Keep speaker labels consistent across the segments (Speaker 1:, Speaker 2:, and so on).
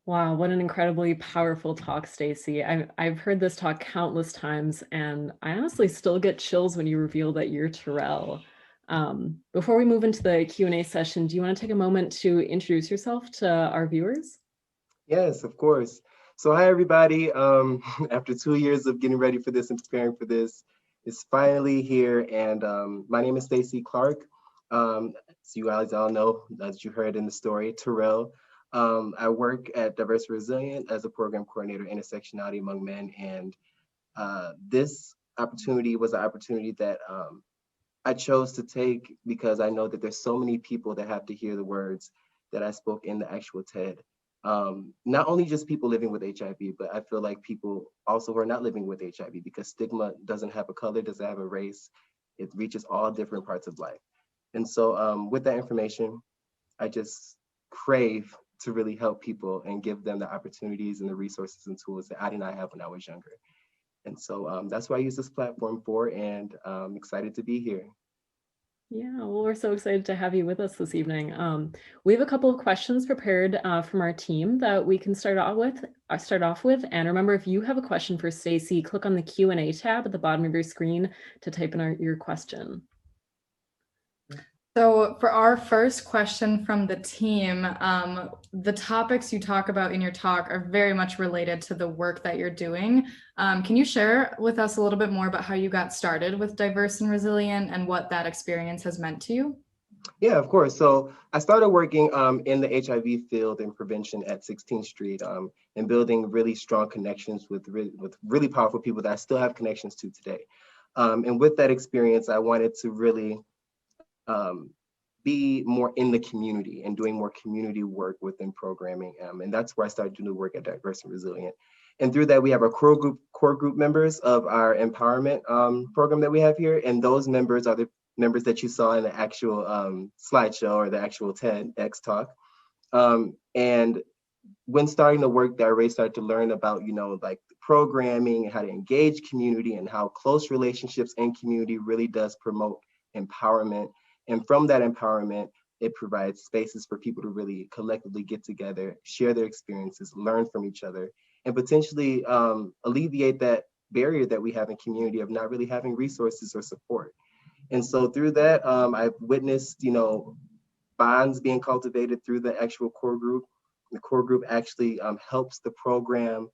Speaker 1: Wow, what an incredibly powerful talk, Stacy. I've heard this talk countless times, and I honestly still get chills when you reveal that you're Terrell. Before we move into the Q&A session, do you want to take a moment to introduce yourself to our viewers?
Speaker 2: Yes, of course. So hi everybody. After 2 years of getting ready for this and preparing for this, it's finally here. And my name is Stacy Clark. So you guys all know, as you heard in the story, Terrell. I work at Diverse and Resilient as a program coordinator, intersectionality among men. And this opportunity was an opportunity that I chose to take because I know that there's so many people that have to hear the words that I spoke in the actual TED. Not only just people living with HIV, but I feel like people also who are not living with HIV, because stigma doesn't have a color, doesn't have a race. It reaches all different parts of life. And so with that information, I just crave to really help people and give them the opportunities and the resources and tools that I did not have when I was younger. And so that's what I use this platform for, and I'm excited to be here.
Speaker 1: Yeah, well, we're so excited to have you with us this evening. We have a couple of questions prepared from our team that we can start off with. And remember, if you have a question for Stacy, click on the Q&A tab at the bottom of your screen to type in your question.
Speaker 3: So for our first question from the team, the topics you talk about in your talk are very much related to the work that you're doing. Can you share with us a little bit more about how you got started with Diverse and Resilient and what that experience has meant to you?
Speaker 2: Yeah, of course. So I started working in the HIV field and prevention at 16th Street, and building really strong connections with really powerful people that I still have connections to today. And with that experience, I wanted to really be more in the community and doing more community work within programming. And that's where I started doing the work at Diverse and Resilient. And through that, we have our core group members of our empowerment program that we have here. And those members are the members that you saw in the actual slideshow or the actual TEDx talk. And when starting the work there, I really started to learn about, like programming and how to engage community and how close relationships and community really does promote empowerment. And from that empowerment, it provides spaces for people to really collectively get together, share their experiences, learn from each other, and potentially alleviate that barrier that we have in community of not really having resources or support. And so through that, I've witnessed, bonds being cultivated through the actual core group. The core group actually helps the program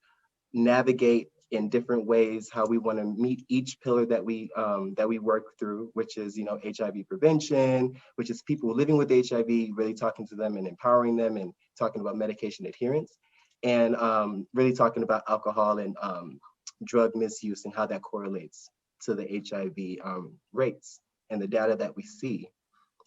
Speaker 2: navigate in different ways how we want to meet each pillar that we work through, which is HIV prevention, which is people living with HIV, really talking to them and empowering them and talking about medication adherence, and really talking about alcohol and drug misuse and how that correlates to the HIV rates and the data that we see.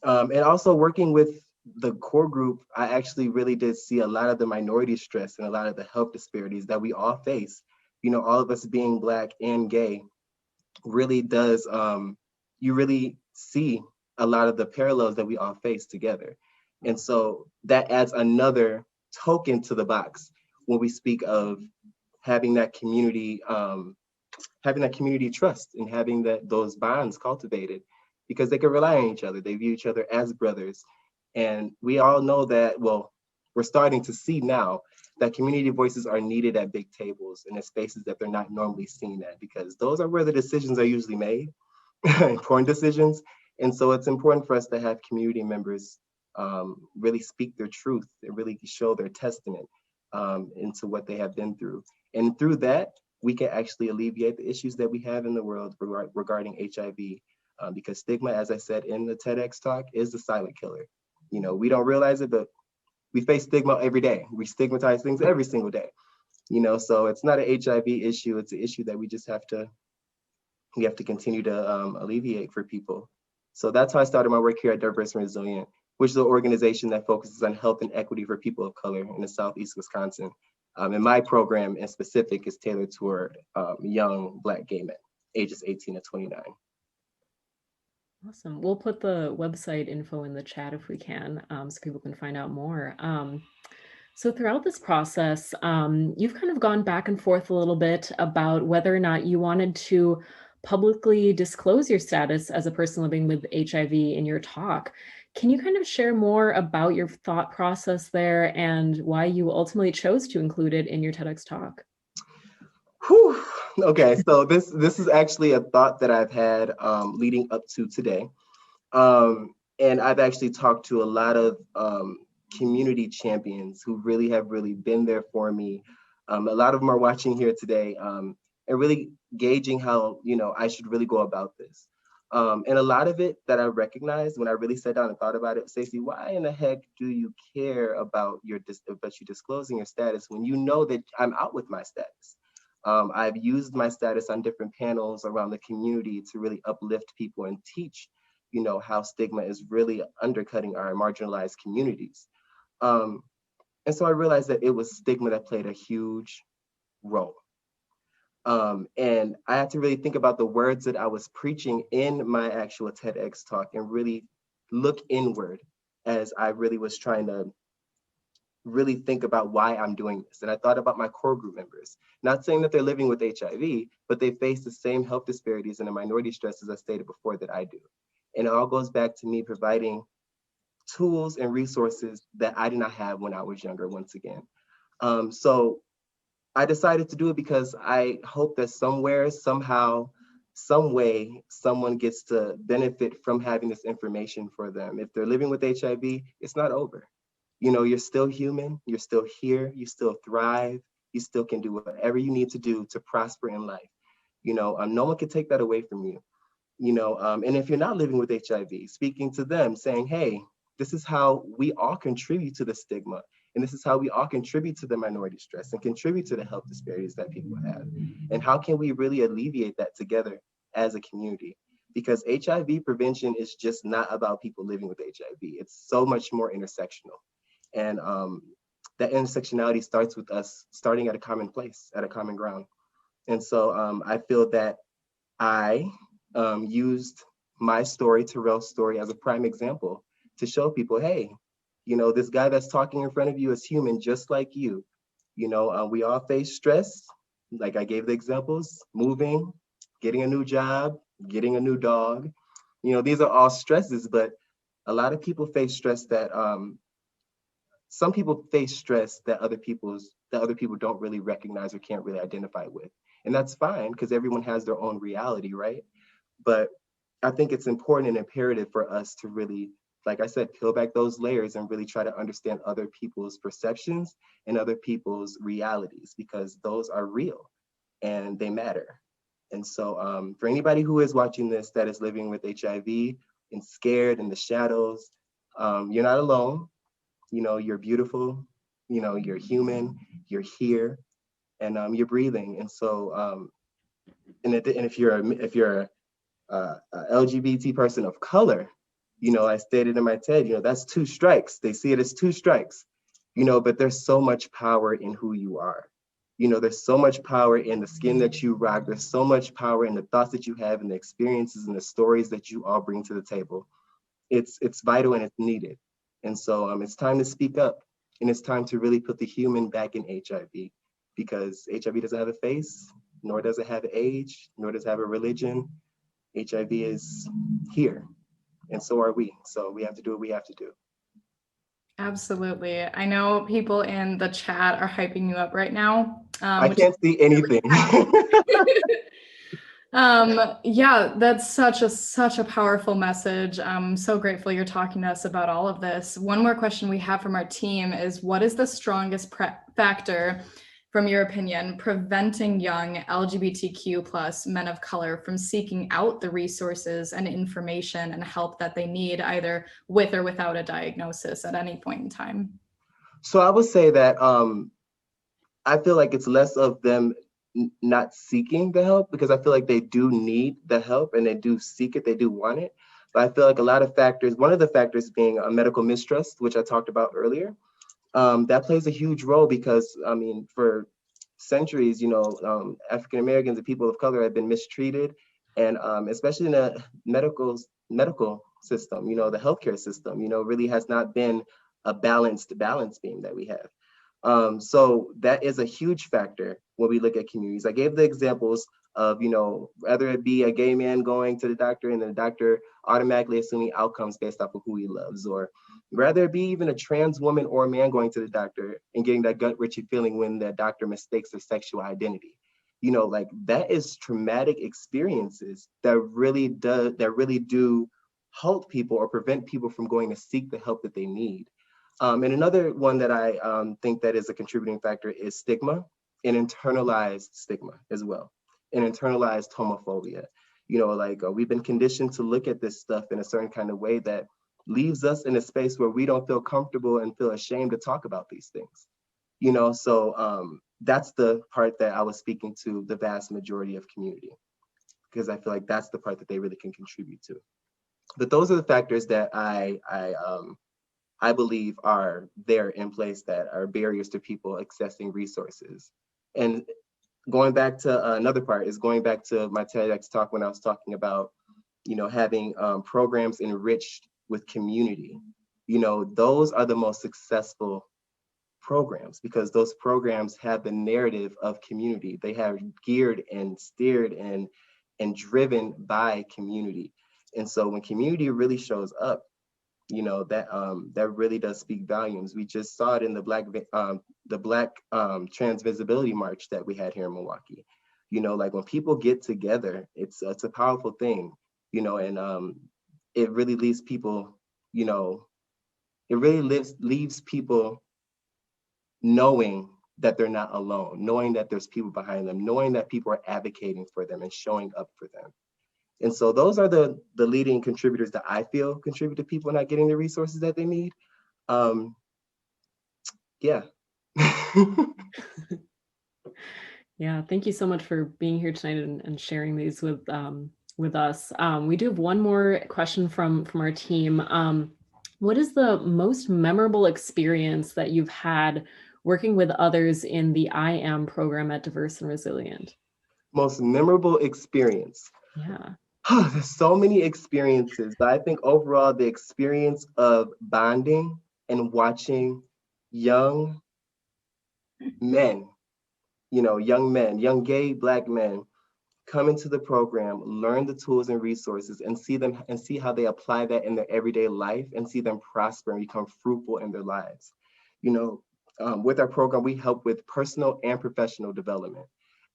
Speaker 2: And also working with the core group, I actually really did see a lot of the minority stress and a lot of the health disparities that we all face. All of us being Black and gay really does, you really see a lot of the parallels that we all face together. And so that adds another token to the box when we speak of having that community, trust and having those bonds cultivated, because they can rely on each other. They view each other as brothers. And we all know that, well, we're starting to see now that community voices are needed at big tables and in spaces that they're not normally seen at, because those are where the decisions are usually made, important decisions. And so it's important for us to have community members really speak their truth and really show their testament into what they have been through. And through that, we can actually alleviate the issues that we have in the world regarding HIV, because stigma, as I said in the TEDx talk, is the silent killer. We don't realize it, but we face stigma every day. We stigmatize things every single day. So it's not an HIV issue. It's an issue that we have to continue to alleviate for people. So that's how I started my work here at Diverse and Resilient, which is an organization that focuses on health and equity for people of color in the Southeast Wisconsin. And my program in specific is tailored toward young Black gay men, ages 18 to 29.
Speaker 1: Awesome. We'll put the website info in the chat if we can, so people can find out more. So throughout this process, you've kind of gone back and forth a little bit about whether or not you wanted to publicly disclose your status as a person living with HIV in your talk. Can you kind of share more about your thought process there and why you ultimately chose to include it in your TEDx talk?
Speaker 2: Whew. Okay, so this is actually a thought that I've had leading up to today. And I've actually talked to a lot of community champions who have really been there for me. A lot of them are watching here today and really gauging how, I should really go about this. And a lot of it that I recognized when I really sat down and thought about it, Stacey, why in the heck do you care about you disclosing your status when you know that I'm out with my status? I've used my status on different panels around the community to really uplift people and teach, how stigma is really undercutting our marginalized communities. And so I realized that it was stigma that played a huge role. And I had to really think about the words that I was preaching in my actual TEDx talk and really look inward as I really was trying to really think about why I'm doing this. And I thought about my core group members, not saying that they're living with HIV, but they face the same health disparities and the minority stress as I stated before that I do. And it all goes back to me providing tools and resources that I did not have when I was younger, once again. So I decided to do it because I hope that somewhere, somehow, some way, someone gets to benefit from having this information for them. If they're living with HIV, it's not over. You're still human, you're still here, you still thrive, you still can do whatever you need to do to prosper in life. No one can take that away from you. And if you're not living with HIV, speaking to them, saying, hey, this is how we all contribute to the stigma. And this is how we all contribute to the minority stress and contribute to the health disparities that people have. And how can we really alleviate that together as a community? Because HIV prevention is just not about people living with HIV. It's so much more intersectional. And that intersectionality starts with us starting at a common place, at a common ground. And so I feel that I used my story, Terrell's story, as a prime example to show people, hey, this guy that's talking in front of you is human just like you. We all face stress, like I gave the examples, moving, getting a new job, getting a new dog. These are all stresses, but a lot of people face stress that some people face stress that other people don't really recognize or can't really identify with. And that's fine because everyone has their own reality, right? But I think it's important and imperative for us to really, like I said, peel back those layers and really try to understand other people's perceptions and other people's realities, because those are real and they matter. And so for anybody who is watching this that is living with HIV and scared in the shadows, you're not alone. You're beautiful, you're human, you're here, and you're breathing. And so, and if you're a LGBT person of color, I stated in my TED, that's 2 strikes. They see it as 2 strikes, but there's so much power in who you are. There's so much power in the skin that you rock. There's so much power in the thoughts that you have and the experiences and the stories that you all bring to the table. It's vital and it's needed. And so it's time to speak up, and it's time to really put the human back in HIV, because HIV doesn't have a face, nor does it have an age, nor does it have a religion. HIV is here, and so are we. So we have to do what we have to do.
Speaker 3: Absolutely. I know people in the chat are hyping you up right now.
Speaker 2: I can't see anything.
Speaker 3: Yeah, that's such a powerful message. I'm so grateful you're talking to us about all of this. One more question we have from our team is, what is the strongest factor, from your opinion, preventing young LGBTQ plus men of color from seeking out the resources and information and help that they need, either with or without a diagnosis at any point in time?
Speaker 2: So I would say that I feel like it's less of them not seeking the help, because I feel like they do need the help and they do seek it, they do want it. But I feel like a lot of factors, one of the factors being a medical mistrust, which I talked about earlier, that plays a huge role, because for centuries, African Americans and people of color have been mistreated, and especially in the medical system, the healthcare system, really has not been a balance beam that we have. So that is a huge factor when we look at communities. I gave the examples of, whether it be a gay man going to the doctor and the doctor automatically assuming outcomes based off of who he loves, or rather it be even a trans woman or a man going to the doctor and getting that gut-wrenching feeling when the doctor mistakes their sexual identity. Like that is traumatic experiences that really do halt people or prevent people from going to seek the help that they need. And another one that I think that is a contributing factor is stigma, and internalized stigma as well, and internalized homophobia. We've been conditioned to look at this stuff in a certain kind of way that leaves us in a space where we don't feel comfortable and feel ashamed to talk about these things. So that's the part that I was speaking to the vast majority of community, because I feel like that's the part that they really can contribute to. But those are the factors that I believe are there in place that are barriers to people accessing resources. And going back to another part is going back to my TEDx talk when I was talking about, having programs enriched with community. Those are the most successful programs, because those programs have the narrative of community. They have geared and steered and driven by community. And so when community really shows up, that really does speak volumes. We just saw it in the Black Trans Visibility March that we had here in Milwaukee. Like when people get together, it's a powerful thing, and it really leaves people, leaves people knowing that they're not alone, knowing that there's people behind them, knowing that people are advocating for them and showing up for them. And so those are the leading contributors that I feel contribute to people not getting the resources that they need. Yeah.
Speaker 1: Yeah, thank you so much for being here tonight and sharing these with us. We do have one more question from our team. What is the most memorable experience that you've had working with others in the I Am program at Diverse and Resilient?
Speaker 2: Most memorable experience.
Speaker 1: Yeah.
Speaker 2: There's so many experiences, but I think overall the experience of bonding and watching young men, young gay Black men come into the program, learn the tools and resources, and see how they apply that in their everyday life, and see them prosper and become fruitful in their lives. With our program, we help with personal and professional development.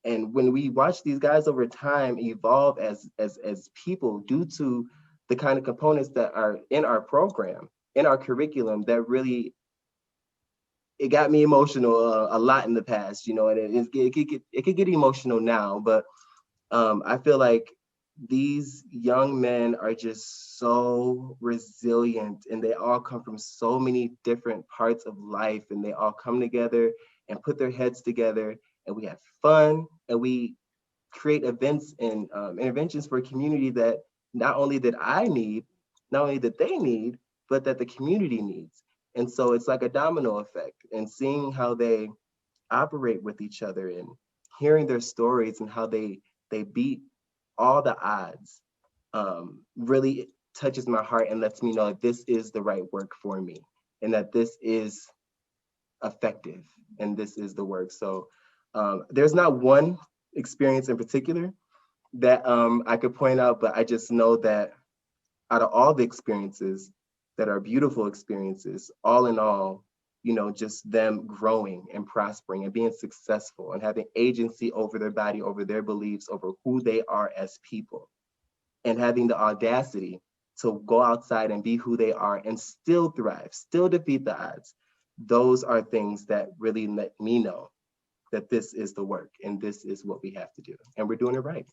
Speaker 2: And when we watch these guys over time evolve as people due to the kind of components that are in our program, in our curriculum, that really, it got me emotional a lot in the past, and it could get emotional now, but I feel like these young men are just so resilient, and they all come from so many different parts of life, and they all come together and put their heads together, and we have fun, and we create events and interventions for a community that not only that I need, not only that they need, but that the community needs. And so it's like a domino effect, and seeing how they operate with each other and hearing their stories and how they beat all the odds really touches my heart and lets me know that this is the right work for me, and that this is effective, and this is the work. So there's not one experience in particular that I could point out, but I just know that out of all the experiences that are beautiful experiences, all in all, just them growing and prospering and being successful and having agency over their body, over their beliefs, over who they are as people, and having the audacity to go outside and be who they are and still thrive, still defeat the odds. Those are things that really let me know that this is the work and this is what we have to do, and we're doing it right.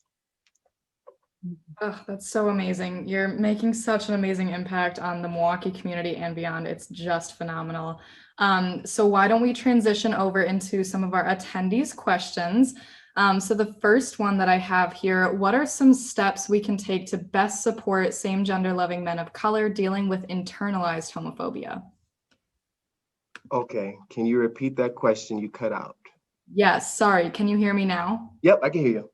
Speaker 3: Oh, that's so amazing. You're making such an amazing impact on the Milwaukee community and beyond. It's just phenomenal. So why don't we transition over into some of our attendees' questions? So the first one that I have here, what are some steps we can take to best support same-gender loving men of color dealing with internalized homophobia?
Speaker 2: Okay, can you repeat that question? You cut out.
Speaker 3: Yes, sorry. Can you hear me now?
Speaker 2: Yep, I can hear you.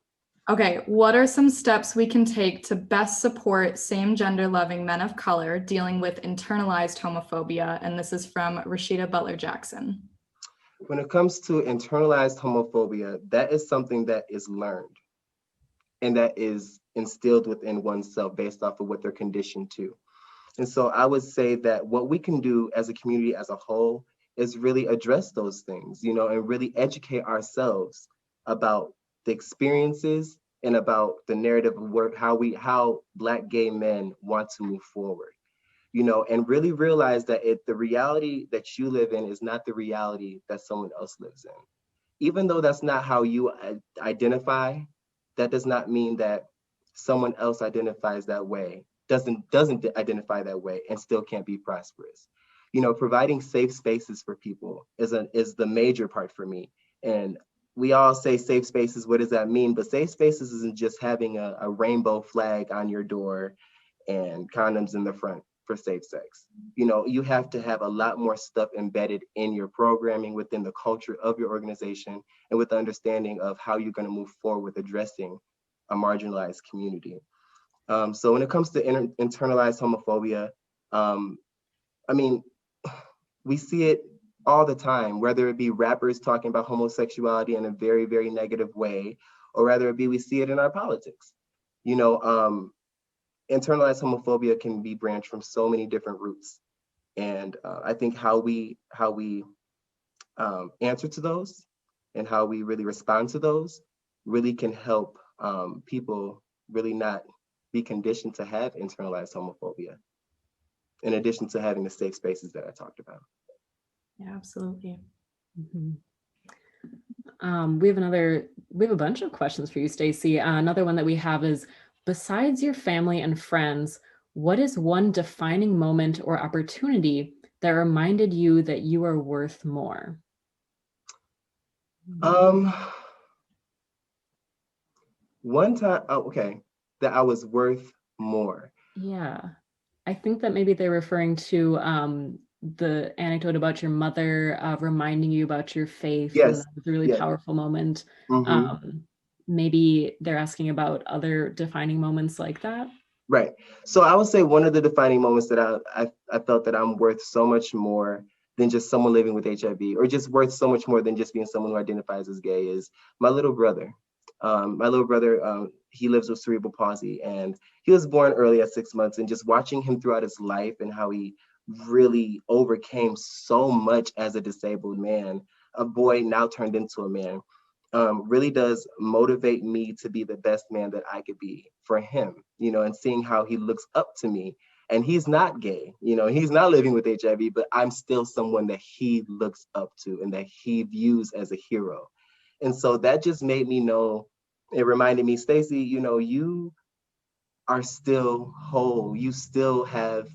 Speaker 3: Okay, what are some steps we can take to best support same-gender loving men of color dealing with internalized homophobia? And this is from Rashida Butler Jackson.
Speaker 2: When it comes to internalized homophobia, that is something that is learned. and that is instilled within oneself based off of what they're conditioned to. And so I would say that what we can do as a community as a whole is really address those things, and really educate ourselves about the experiences and about the narrative of work, how Black gay men want to move forward, and really realize that the reality that you live in is not the reality that someone else lives in. Even though that's not how you identify, that does not mean that someone else identifies that way, doesn't identify that way and still can't be prosperous. Providing safe spaces for people is the major part for me. And we all say safe spaces, what does that mean? But safe spaces isn't just having a rainbow flag on your door and condoms in the front for safe sex. You have to have a lot more stuff embedded in your programming, within the culture of your organization, and with the understanding of how you're going to move forward with addressing a marginalized community. So when it comes to internalized homophobia, I mean, we see it all the time, whether it be rappers talking about homosexuality in a very, very negative way, or rather it be we see it in our politics. Internalized homophobia can be branched from so many different roots. And I think how we answer to those and how we really respond to those really can help people really not be conditioned to have internalized homophobia, in addition to having the safe spaces that I talked about.
Speaker 3: Yeah, absolutely.
Speaker 1: Mhm. We have a bunch of questions for you, Stacy. Another one that we have is, besides your family and friends, what is one defining moment or opportunity that reminded you that you are worth more?
Speaker 2: One time, okay, that I was worth more.
Speaker 1: Yeah, I think that maybe they're referring to the anecdote about your mother reminding you about your faith, and
Speaker 2: Yes,
Speaker 1: that was a really
Speaker 2: yes.
Speaker 1: powerful moment.
Speaker 2: Mm-hmm.
Speaker 1: Maybe they're asking about other defining moments like that.
Speaker 2: Right. So I would say one of the defining moments that I felt that I'm worth so much more than just someone living with HIV, or just worth so much more than just being someone who identifies as gay, is my little brother. He lives with cerebral palsy, and he was born early at 6 months, and just watching him throughout his life and how he really overcame so much as a disabled man, a boy now turned into a man, really does motivate me to be the best man that I could be for him, and seeing how he looks up to me. And he's not gay, he's not living with HIV, but I'm still someone that he looks up to and that he views as a hero. And so that just made me know, it reminded me, Stacy, you are still whole. You still have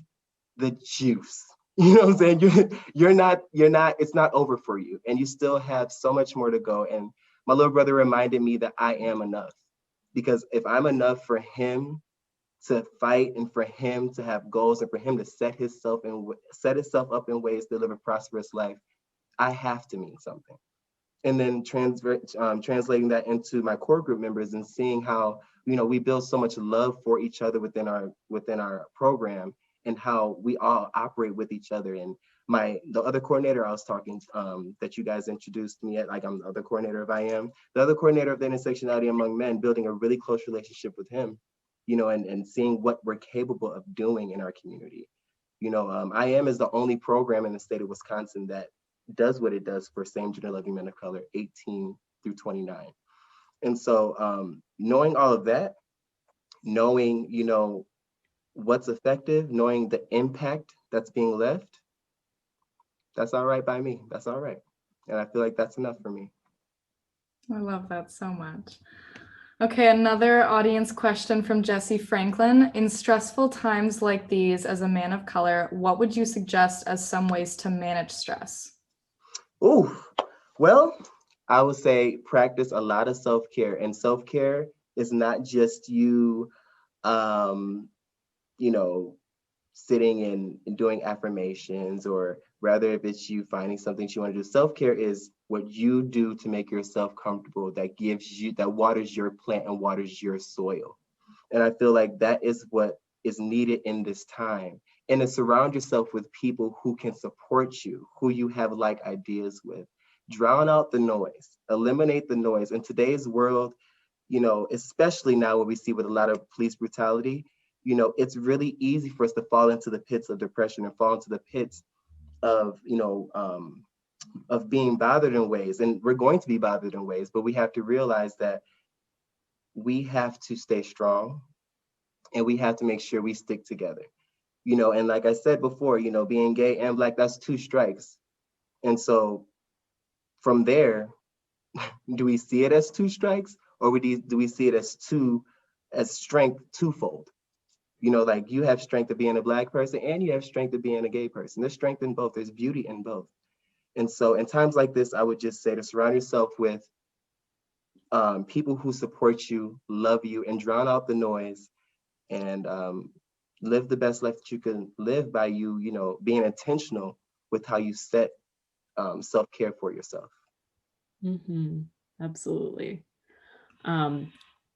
Speaker 2: the juice. You know what I'm saying? You're not, it's not over for you. And you still have so much more to go. And my little brother reminded me that I am enough. Because if I'm enough for him to fight, and for him to have goals, and for him to set himself up in ways to live a prosperous life, I have to mean something. And then translating that into my core group members, and seeing how we build so much love for each other within our program, and how we all operate with each other. And the other coordinator I was talking that you guys introduced me at, like, I'm the other coordinator of IAM, the other coordinator of the intersectionality among men, building a really close relationship with him, and seeing what we're capable of doing in our community. IAM is the only program in the state of Wisconsin that does what it does for same-gender loving men of color 18 through 29. And so knowing all of that, knowing, what's effective, knowing the impact that's being left, that's all right by me. That's all right. And I feel like that's enough for me.
Speaker 3: I love that so much. Okay, another audience question from Jesse Franklin. In stressful times like these, as a man of color, what would you suggest as some ways to manage stress?
Speaker 2: Oh, well, I would say practice a lot of self-care. And self-care is not just you, sitting and doing affirmations, or rather if it's you finding something you want to do. Self-care is what you do to make yourself comfortable, that waters your plant and waters your soil. And I feel like that is what is needed in this time. And to surround yourself with people who can support you, who you have like ideas with. Drown out the noise, eliminate the noise. In today's world, you know, especially now what we see with a lot of police brutality, you know, it's really easy for us to fall into the pits of depression and fall into the pits of, of being bothered in ways. And we're going to be bothered in ways, but we have to realize that we have to stay strong and we have to make sure we stick together. You know, and like I said before, you know, being gay and Black, that's 2 strikes. And so from there, do we see it as 2 strikes, or do we see it as strength twofold? You know, like you have strength of being a Black person and you have strength of being a gay person. There's strength in both. There's beauty in both. And so in times like this, I would just say to surround yourself with people who support you, love you, and drown out the noise, and live the best life that you can live by you, you know, being intentional with how you set self-care for yourself.
Speaker 1: Absolutely.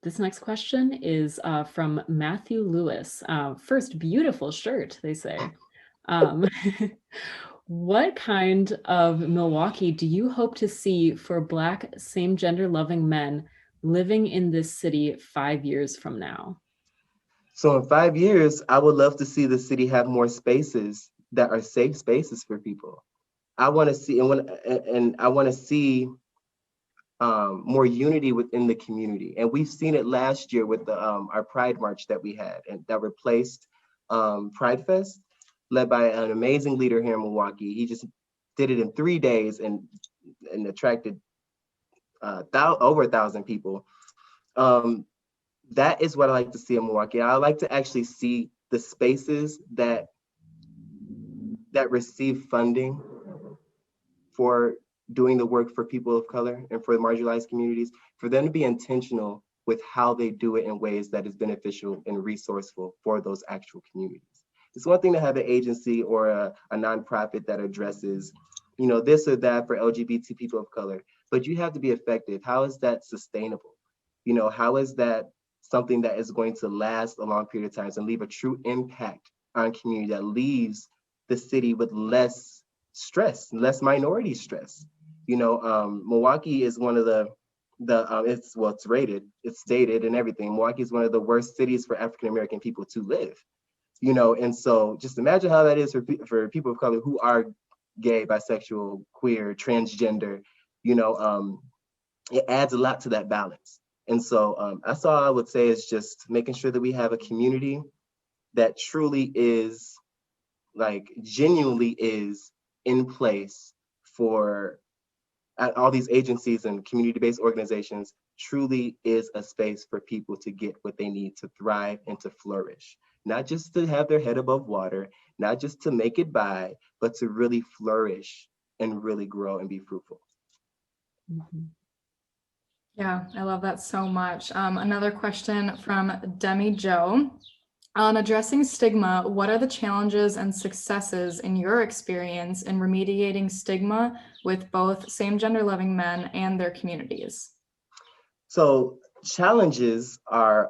Speaker 1: This next question is from Matthew Lewis. First, beautiful shirt, they say. What kind of Milwaukee do you hope to see for Black same-gender loving men living in this city 5 years from now?
Speaker 2: So in 5 years, I would love to see the city have more spaces that are safe spaces for people. I want to see, and I want to see more unity within the community. And we've seen it last year with our Pride March that we had, and that replaced Pride Fest, led by an amazing leader here in Milwaukee. He just did it in 3 days and attracted over 1,000 people. That is what I like to see in Milwaukee. I like to actually see the spaces that receive funding for doing the work for people of color and for marginalized communities, for them to be intentional with how they do it in ways that is beneficial and resourceful for those actual communities. It's one thing to have an agency or a nonprofit that addresses, you know, this or that for LGBT people of color, but you have to be effective. How is that sustainable? You know, how is that something that is going to last a long period of time and leave a true impact on community that leaves the city with less stress, less minority stress? You know, Milwaukee is one of it's rated, it's stated and everything. Milwaukee is one of the worst cities for African-American people to live. You know, and so just imagine how that is for people of color who are gay, bisexual, queer, transgender. You know, it adds a lot to that balance. And so that's all I would say, is just making sure that we have a community that truly is, like, genuinely is in place for all these agencies and community-based organizations, truly is a space for people to get what they need to thrive and to flourish. Not just to have their head above water, not just to make it by, but to really flourish and really grow and be fruitful.
Speaker 3: Yeah, I love that so much. Another question from Demi Joe. On addressing stigma, what are the challenges and successes in your experience in remediating stigma with both same-gender loving men and their communities?
Speaker 2: So challenges are,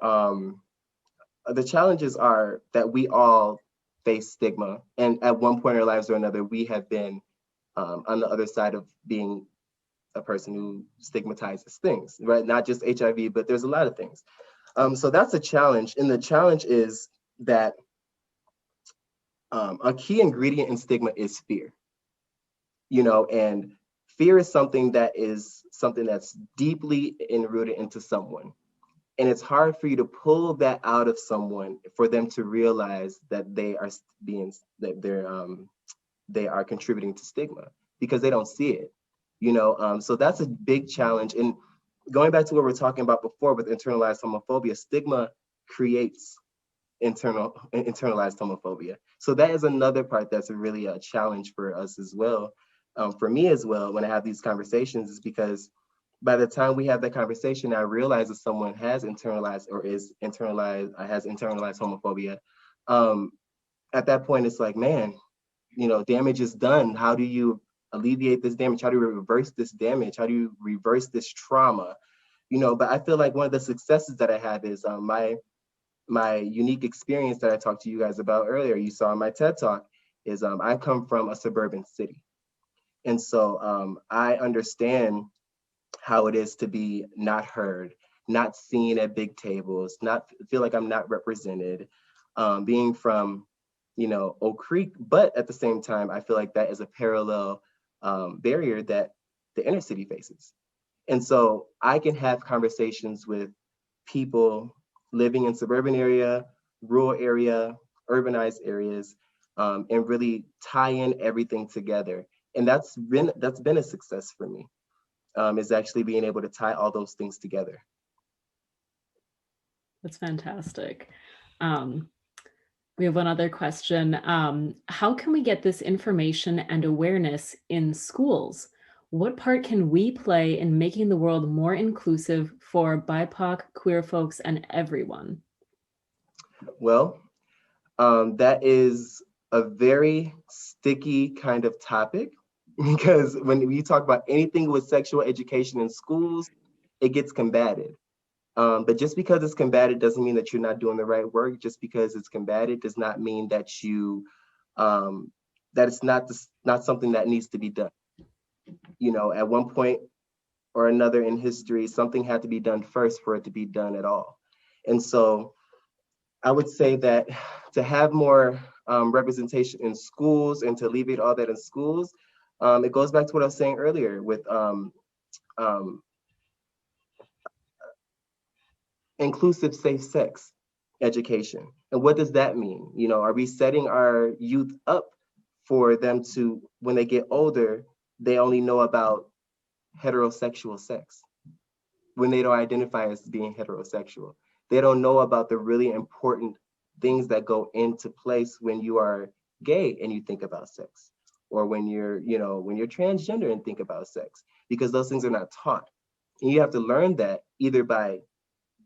Speaker 2: that we all face stigma. And at one point in our lives or another, we have been on the other side of being a person who stigmatizes things, right? Not just HIV, but there's a lot of things. So that's a challenge. And the challenge is that a key ingredient in stigma is fear. You know, and fear is something that's deeply enrooted into someone. And it's hard for you to pull that out of someone for them to realize that they are contributing to stigma, because they don't see it. You know, so that's a big challenge. And going back to what we were talking about before with internalized homophobia, stigma creates internalized homophobia. So that is another part that's really a challenge for us as well. For me as well, when I have these conversations, is because by the time we have that conversation, I realize that someone has internalized homophobia. At that point, it's like, man, you know, damage is done. How do you alleviate this damage? How do you reverse this damage? How do you reverse this trauma? You know, but I feel like one of the successes that I have is my unique experience that I talked to you guys about earlier. You saw in my TED Talk is I come from a suburban city. And so I understand how it is to be not heard, not seen at big tables, not feel like I'm not represented, being from, Oak Creek, but at the same time, I feel like that is a parallel barrier that the inner city faces. And so I can have conversations with people living in suburban area, rural area, urbanized areas, and really tie in everything together. And that's been a success for me, is actually being able to tie all those things together.
Speaker 1: That's fantastic. We have one other question. How can we get this information and awareness in schools? What part can we play in making the world more inclusive for BIPOC, queer folks, and everyone?
Speaker 2: Well, that is a very sticky kind of topic because when we talk about anything with sexual education in schools, it gets combated. But just because it's combated doesn't mean that you're not doing the right work. Just because it's combated does not mean that that it's not something that needs to be done. At one point or another in history, something had to be done first for it to be done at all. And so I would say that to have more representation in schools and to alleviate all that in schools, it goes back to what I was saying earlier with inclusive safe sex education. And what does that mean? Are we setting our youth up for them to, when they get older, they only know about heterosexual sex when they don't identify as being heterosexual? They don't know about the really important things that go into place when you are gay and you think about sex, or when you're transgender and think about sex, because those things are not taught. And you have to learn that either by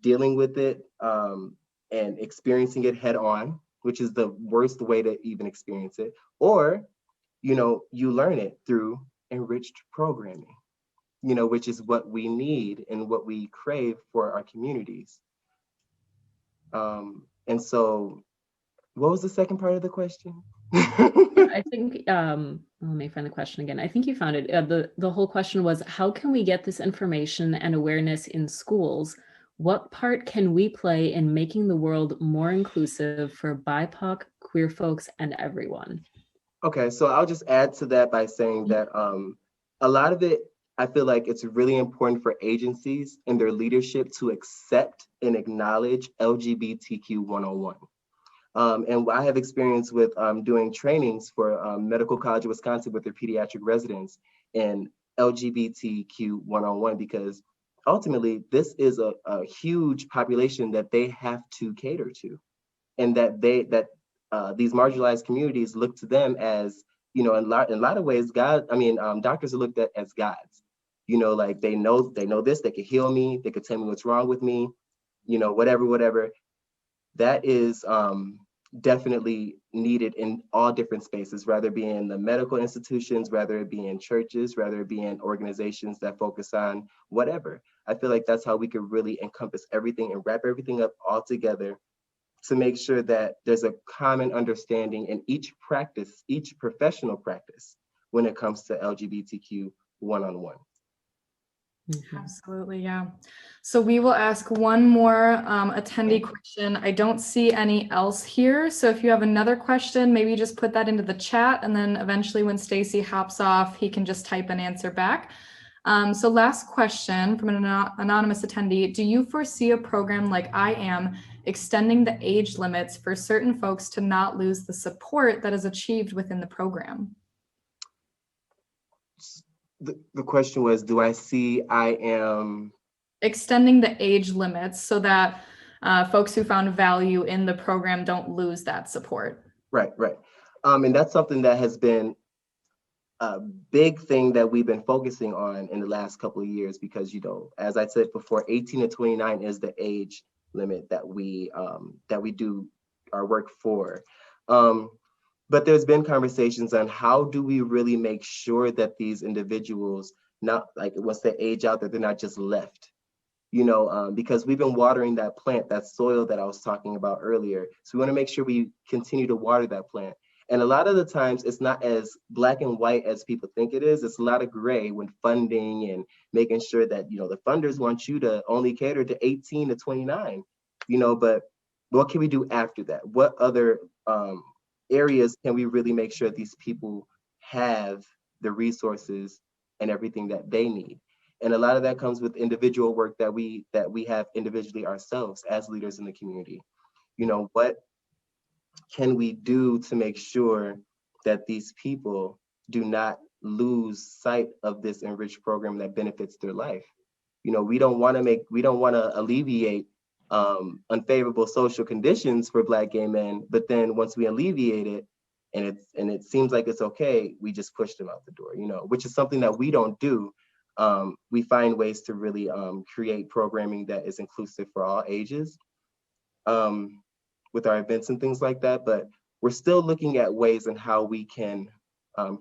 Speaker 2: dealing with it and experiencing it head on, which is the worst way to even experience it, or you learn it through enriched programming, which is what we need and what we crave for our communities. And so, what was the second part of the question?
Speaker 1: I think, let me find the question again. I think you found it. The whole question was, how can we get this information and awareness in schools? What part can we play in making the world more inclusive for BIPOC, queer folks, and everyone?
Speaker 2: Okay, so I'll just add to that by saying that a lot of it, I feel like it's really important for agencies and their leadership to accept and acknowledge LGBTQ 101. And I have experience with doing trainings for Medical College of Wisconsin with their pediatric residents in LGBTQ 101, because ultimately this is a huge population that they have to cater to, and that these marginalized communities look to them as, in a lot of ways, doctors are looked at as gods. Like they know this, they could heal me, they could tell me what's wrong with me, whatever. That is definitely needed in all different spaces, rather it be in the medical institutions, rather it be in churches, rather it be in organizations that focus on whatever. I feel like that's how we could really encompass everything and wrap everything up all together to make sure that there's a common understanding in each practice, each professional practice, when it comes to LGBTQ one-on-one.
Speaker 3: Absolutely, yeah. So we will ask one more attendee question. I don't see any else here. So if you have another question, maybe just put that into the chat, and then eventually when Stacy hops off, he can just type an answer back. So last question from an anonymous attendee. Do you foresee a program like I Am extending the age limits for certain folks to not lose the support that is achieved within the program?
Speaker 2: The question was, do I see I Am
Speaker 3: extending the age limits so that folks who found value in the program don't lose that support?
Speaker 2: Right. And that's something that has been a big thing that we've been focusing on in the last couple of years, because, as I said before, 18 to 29 is the age limit that we do our work for. But there's been conversations on how do we really make sure that these individuals, not like once they age out, that they're not just left, because we've been watering that plant, that soil that I was talking about earlier. So we want to make sure we continue to water that plant. And a lot of the times it's not as black and white as people think it is. It's a lot of gray when funding and making sure that, the funders want you to only cater to 18 to 29, but what can we do after that? What other areas can we really make sure these people have the resources and everything that they need? And a lot of that comes with individual work that we have individually ourselves as leaders in the community. What can we do to make sure that these people do not lose sight of this enriched program that benefits their life? We don't want to alleviate unfavorable social conditions for Black gay men, but then once we alleviate it and it seems like it's okay, we just push them out the door, which is something that we don't do. We find ways to really create programming that is inclusive for all ages with our events and things like that, but we're still looking at ways and how we can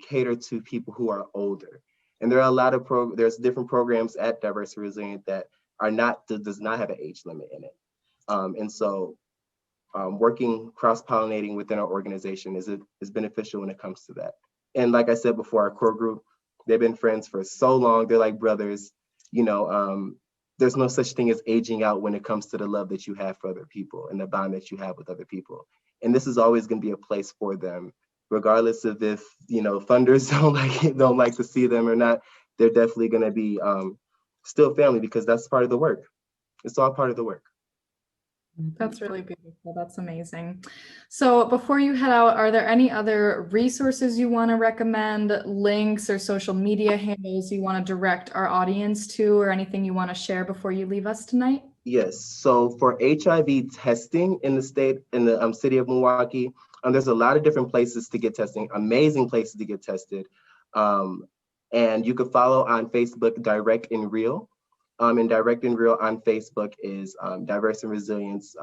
Speaker 2: cater to people who are older. And there are a lot of there's different programs at Diverse and Resilient that does not have an age limit in it. And so working cross-pollinating within our organization is beneficial when it comes to that. And like I said before, our core group, they've been friends for so long. They're like brothers. There's no such thing as aging out when it comes to the love that you have for other people and the bond that you have with other people. And this is always going to be a place for them, regardless of if funders don't like to see them or not. They're definitely going to be still family, because that's part of the work. It's all part of the work.
Speaker 3: That's really beautiful. That's amazing. So before you head out, are there any other resources you want to recommend, links or social media handles you want to direct our audience to, or anything you want to share before you leave us tonight?
Speaker 2: Yes. So for HIV testing in the city of Milwaukee, there's a lot of different places to get testing, amazing places to get tested. And you can follow on Facebook, Direct and Real. And Direct and Real on Facebook is Diverse and Resilience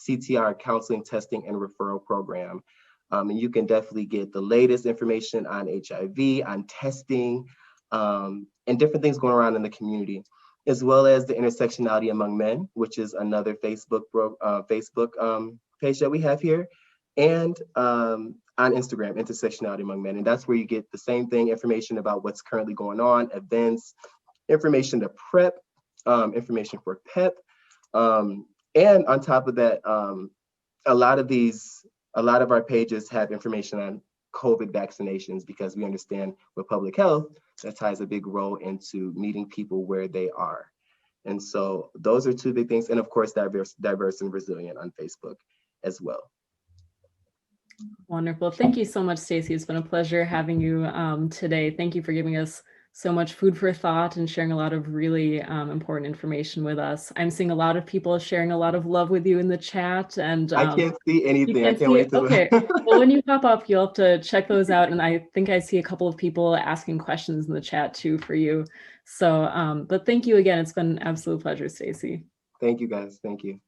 Speaker 2: CTR Counseling, Testing, and Referral Program. And you can definitely get the latest information on HIV, on testing, and different things going around in the community, as well as the Intersectionality Among Men, which is another Facebook page that we have here, and on Instagram, Intersectionality Among Men. And that's where you get the same thing, information about what's currently going on, events, information to prep, information for PEP. And on top of that, a lot of our pages have information on COVID vaccinations, because we understand with public health, that ties a big role into meeting people where they are. And so those are two big things. And of course, Diverse and Resilient on Facebook as well.
Speaker 1: Wonderful. Thank you so much, Stacy. It's been a pleasure having you today. Thank you for giving us so much food for thought and sharing a lot of really important information with us. I'm seeing a lot of people sharing a lot of love with you in the chat, and
Speaker 2: I can't see anything. I can't wait to.
Speaker 1: Okay. Well, when you pop up, you'll have to check those out. And I think I see a couple of people asking questions in the chat too for you. So, but thank you again. It's been an absolute pleasure, Stacy.
Speaker 2: Thank you, guys. Thank you.